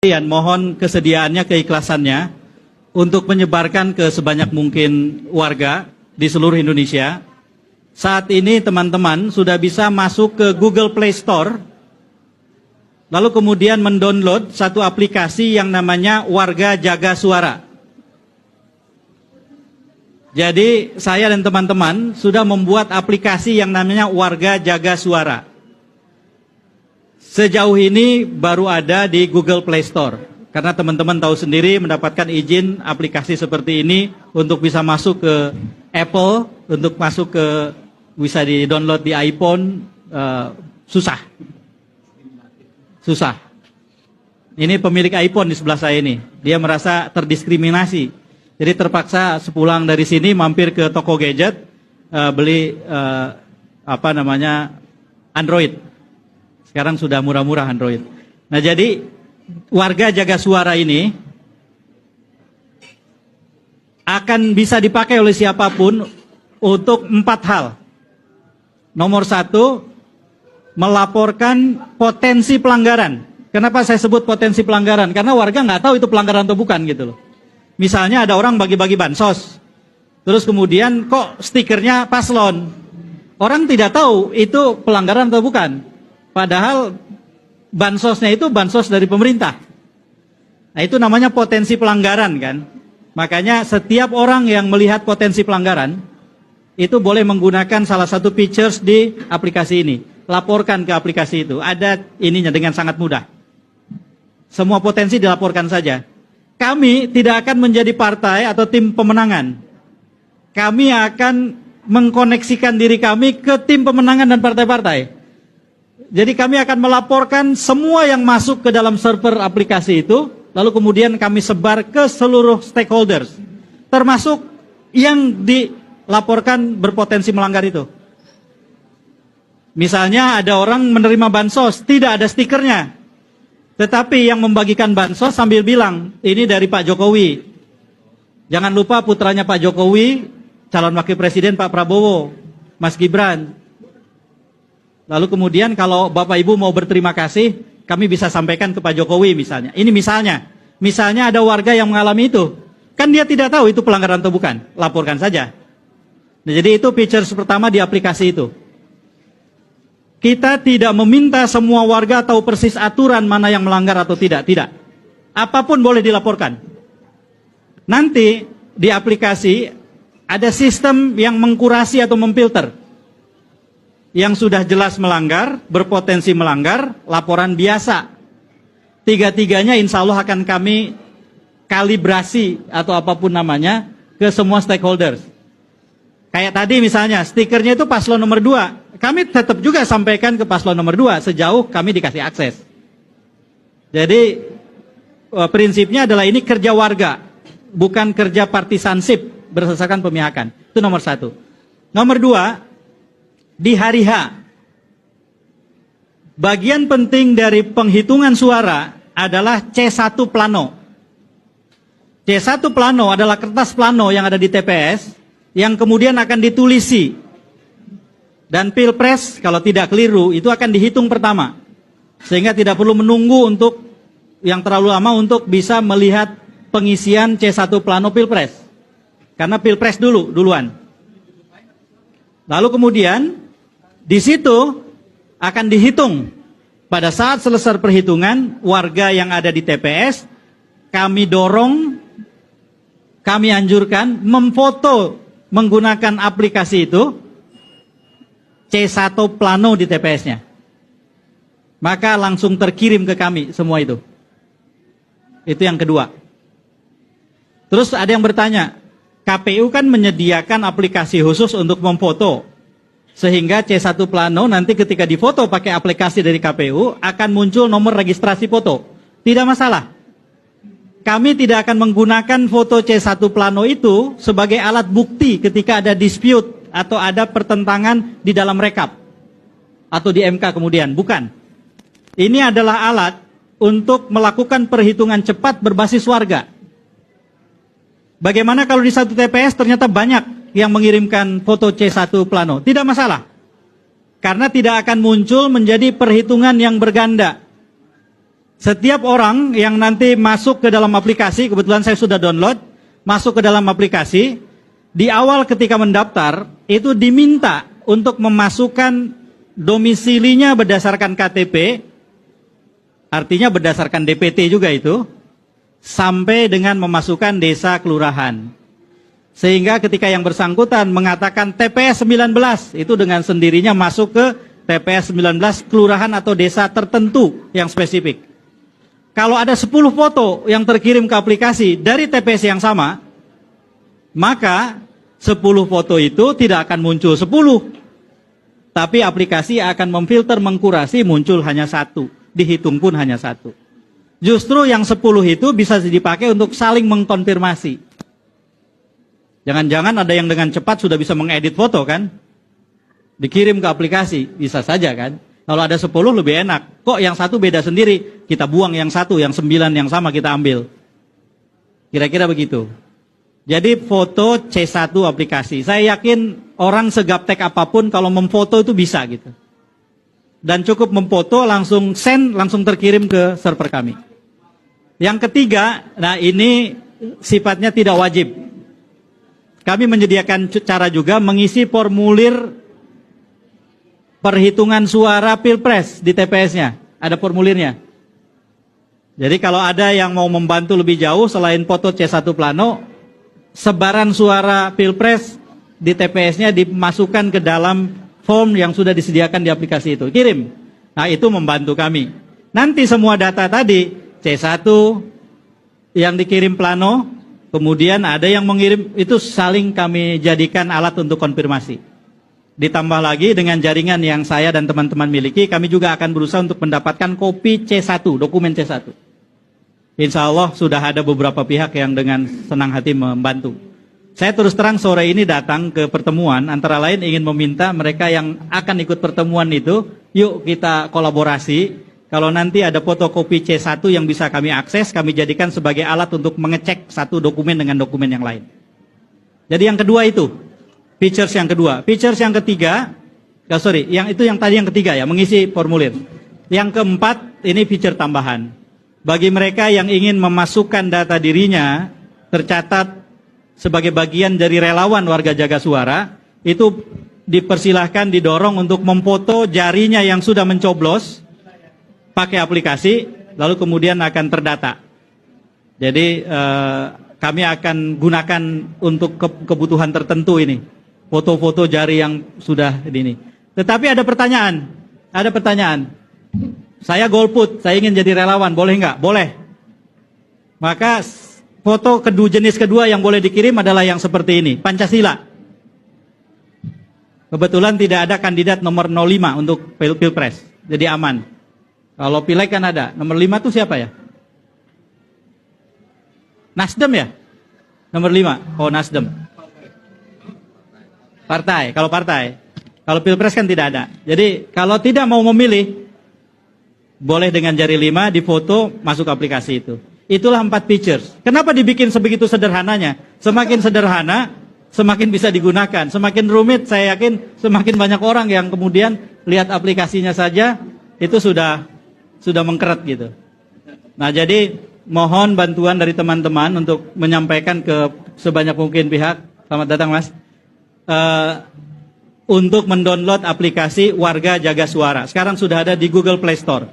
Mohon kesediaannya, keikhlasannya untuk menyebarkan ke sebanyak mungkin warga di seluruh Indonesia. Saat ini teman-teman sudah bisa masuk ke Google Play Store, lalu kemudian mendownload satu aplikasi yang namanya Warga Jaga Suara. Jadi saya dan teman-teman sudah membuat aplikasi yang namanya Warga Jaga Suara. Sejauh ini baru ada di Google Play Store. Karena teman-teman tahu sendiri mendapatkan izin aplikasi seperti ini untuk bisa masuk ke Apple, untuk masuk ke bisa di-download di iPhone, susah. Susah. Ini pemilik iPhone di sebelah saya ini. Dia merasa terdiskriminasi. Jadi terpaksa sepulang dari sini mampir ke toko gadget, beli Android. Sekarang sudah murah-murah Android. Nah jadi Warga Jaga Suara ini akan bisa dipakai oleh siapapun untuk 4 hal. Nomor 1, melaporkan potensi pelanggaran. Kenapa saya sebut potensi pelanggaran? Karena warga nggak tahu itu pelanggaran atau bukan gitu loh. Misalnya ada orang bagi-bagi bansos, terus kemudian kok stikernya paslon. Orang tidak tahu itu pelanggaran atau bukan. Padahal bansosnya itu bansos dari pemerintah. Nah itu namanya potensi pelanggaran kan. Makanya setiap orang yang melihat potensi pelanggaran itu boleh menggunakan salah satu features di aplikasi ini. Laporkan ke aplikasi itu. Ada ininya dengan sangat mudah. Semua potensi dilaporkan saja. Kami tidak akan menjadi partai atau tim pemenangan. Kami akan mengkoneksikan diri kami ke tim pemenangan dan partai-partai. Jadi kami akan melaporkan semua yang masuk ke dalam server aplikasi itu, lalu kemudian kami sebar ke seluruh stakeholders, termasuk yang dilaporkan berpotensi melanggar itu. Misalnya ada orang menerima bansos, tidak ada stikernya, tetapi yang membagikan bansos sambil bilang, ini dari Pak Jokowi. Jangan lupa putranya Pak Jokowi, calon wakil presiden Pak Prabowo, Mas Gibran. Lalu kemudian kalau Bapak Ibu mau berterima kasih, kami bisa sampaikan ke Pak Jokowi misalnya. Ini misalnya. Misalnya ada warga yang mengalami itu. Kan dia tidak tahu itu pelanggaran atau bukan. Laporkan saja. Nah, jadi itu features pertama di aplikasi itu. Kita tidak meminta semua warga tahu persis aturan mana yang melanggar atau tidak. Tidak. Apapun boleh dilaporkan. Nanti di aplikasi ada sistem yang mengkurasi atau memfilter. Yang sudah jelas melanggar, berpotensi melanggar, laporan biasa. Tiga-tiganya insya Allah akan kami kalibrasi atau apapun namanya ke semua stakeholders. Kayak tadi misalnya, stikernya itu paslon nomor 2. Kami tetap juga sampaikan ke paslon nomor 2 sejauh kami dikasih akses. Jadi prinsipnya adalah ini kerja warga, bukan kerja partisansip berdasarkan pemihakan. Itu nomor 1. Nomor 2, di hari H, bagian penting dari penghitungan suara adalah C1 plano. C1 plano adalah kertas plano yang ada di TPS, yang kemudian akan ditulisi. Dan Pilpres, kalau tidak keliru, itu akan dihitung pertama. Sehingga tidak perlu menunggu untuk yang terlalu lama untuk bisa melihat pengisian C1 plano Pilpres. Karena Pilpres duluan. Lalu kemudian di situ akan dihitung. Pada saat selesai perhitungan, warga yang ada di TPS, kami dorong, kami anjurkan memfoto menggunakan aplikasi itu, C1 plano di TPS-nya. Maka langsung terkirim ke kami semua itu. Itu yang kedua. Terus ada yang bertanya, KPU kan menyediakan aplikasi khusus untuk memfoto. Sehingga C1 plano nanti ketika difoto pakai aplikasi dari KPU akan muncul nomor registrasi foto. Tidak masalah. Kami tidak akan menggunakan foto C1 plano itu sebagai alat bukti ketika ada dispute atau ada pertentangan di dalam rekap. Atau di MK kemudian. Bukan. Ini adalah alat untuk melakukan perhitungan cepat berbasis warga. Bagaimana kalau di satu TPS ternyata banyak yang mengirimkan foto C1 plano? Tidak masalah. Karena tidak akan muncul menjadi perhitungan yang berganda. Setiap orang yang nanti masuk ke dalam aplikasi, kebetulan saya sudah download, masuk ke dalam aplikasi, di awal ketika mendaftar, itu diminta untuk memasukkan domisilinya berdasarkan KTP, artinya berdasarkan DPT juga itu, sampai dengan memasukkan desa kelurahan. Sehingga ketika yang bersangkutan mengatakan TPS 19, itu dengan sendirinya masuk ke TPS 19 kelurahan atau desa tertentu yang spesifik. Kalau ada 10 foto yang terkirim ke aplikasi dari TPS yang sama, maka 10 foto itu tidak akan muncul 10. Tapi aplikasi akan memfilter, mengkurasi, muncul hanya 1. Dihitung pun hanya 1. Justru yang 10 itu bisa dipakai untuk saling mengkonfirmasi. Jangan-jangan ada yang dengan cepat sudah bisa mengedit foto kan? Dikirim ke aplikasi, bisa saja kan? Kalau ada 10 lebih enak. Kok yang 1 beda sendiri? Kita buang yang 1, yang 9 yang sama kita ambil. Kira-kira begitu. Jadi foto C1 aplikasi. Saya yakin orang segaptek apapun kalau memfoto itu bisa gitu. Dan cukup memfoto langsung send, langsung terkirim ke server kami. Yang ketiga, nah ini sifatnya tidak wajib. Kami menyediakan cara juga mengisi formulir perhitungan suara Pilpres di TPS-nya. Ada formulirnya. Jadi kalau ada yang mau membantu lebih jauh selain foto C1 plano, sebaran suara Pilpres di TPS-nya dimasukkan ke dalam form yang sudah disediakan di aplikasi itu. Kirim. Nah itu membantu kami. Nanti semua data tadi, C1 yang dikirim plano, kemudian ada yang mengirim, itu saling kami jadikan alat untuk konfirmasi. Ditambah lagi dengan jaringan yang saya dan teman-teman miliki, kami juga akan berusaha untuk mendapatkan kopi C1, dokumen C1. Insya Allah sudah ada beberapa pihak yang dengan senang hati membantu. Saya terus terang sore ini datang ke pertemuan, antara lain ingin meminta mereka yang akan ikut pertemuan itu, yuk kita kolaborasi. Kalau nanti ada fotokopi C1 yang bisa kami akses, kami jadikan sebagai alat untuk mengecek satu dokumen dengan dokumen yang lain. Jadi yang kedua itu. Features yang kedua. Features yang ketiga, yang tadi yang ketiga ya, mengisi formulir. Yang keempat, ini feature tambahan. Bagi mereka yang ingin memasukkan data dirinya, tercatat sebagai bagian dari relawan warga jaga suara, itu dipersilahkan, didorong untuk memfoto jarinya yang sudah mencoblos, pakai aplikasi, lalu kemudian akan terdata. Jadi kami akan gunakan untuk kebutuhan tertentu ini. Foto-foto jari yang sudah ini. Tetapi ada pertanyaan. Saya golput, saya ingin jadi relawan, boleh nggak? Boleh. Maka foto jenis kedua yang boleh dikirim adalah yang seperti ini, Pancasila. Kebetulan tidak ada kandidat nomor 05 untuk Pilpres, jadi aman. Kalau Pileg kan ada, nomor 5 itu siapa ya? Nasdem ya? Nomor 5, oh Nasdem. Partai, kalau Pilpres kan tidak ada. Jadi kalau tidak mau memilih, boleh dengan jari 5 difoto, masuk aplikasi itu. Itulah 4 features. Kenapa dibikin sebegitu sederhananya? Semakin sederhana, semakin bisa digunakan. Semakin rumit, saya yakin semakin banyak orang yang kemudian lihat aplikasinya saja, itu sudah mengkeret gitu. Nah jadi mohon bantuan dari teman-teman untuk menyampaikan ke sebanyak mungkin pihak. Selamat datang Mas. Untuk mendownload aplikasi Warga Jaga Suara. Sekarang sudah ada di Google Play Store.